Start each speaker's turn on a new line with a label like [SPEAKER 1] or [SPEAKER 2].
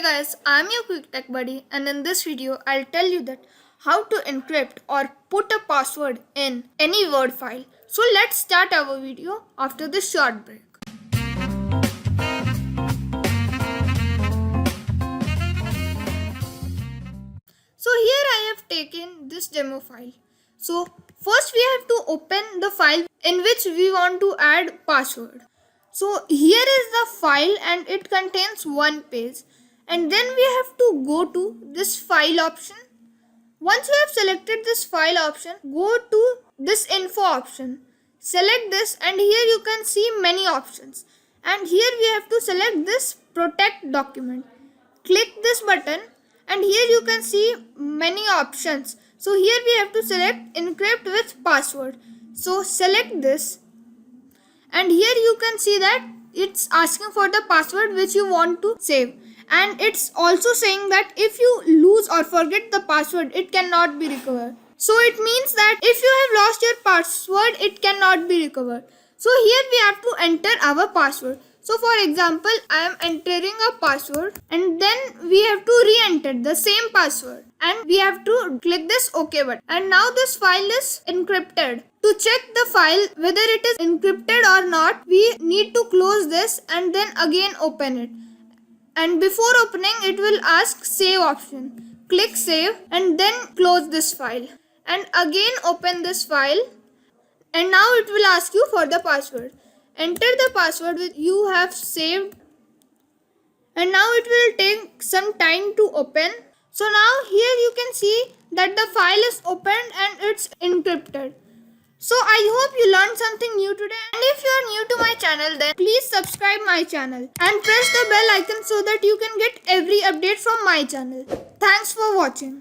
[SPEAKER 1] Guys, I'm your quick tech buddy, and in this video I'll tell you that how to encrypt or put a password in any Word file. So let's start our video after this short break. So here I have taken this demo file. So first we have to open the file in which we want to add password. So here is the file and it contains one page, and then we have to go to this file option. Once you have selected this file option, go to this info option. Select this and here you can see many options. And here we have to select this protect document. Click this button and here you can see many options. So here we have to select encrypt with password. So select this. And here you can see that it's asking for the password which you want to save. And it's also saying that if you lose or forget the password, it cannot be recovered. So it means that if you have lost your password, it cannot be recovered. So here we have to enter our password. So for example, I am entering a password and then we have to re-enter the same password. And we have to click this OK button. And now this file is encrypted. To check the file whether it is encrypted or not, we need to close this and then again open it. And before opening, it will ask save option. Click save and then close this file. And again open this file. And now it will ask you for the password. Enter the password which you have saved. And now it will take some time to open. So now here you can see that the file is opened and it's encrypted. So I hope you learned something new today, and if you are new to my channel then please subscribe my channel and press the bell icon so that you can get every update from my channel. Thanks for watching.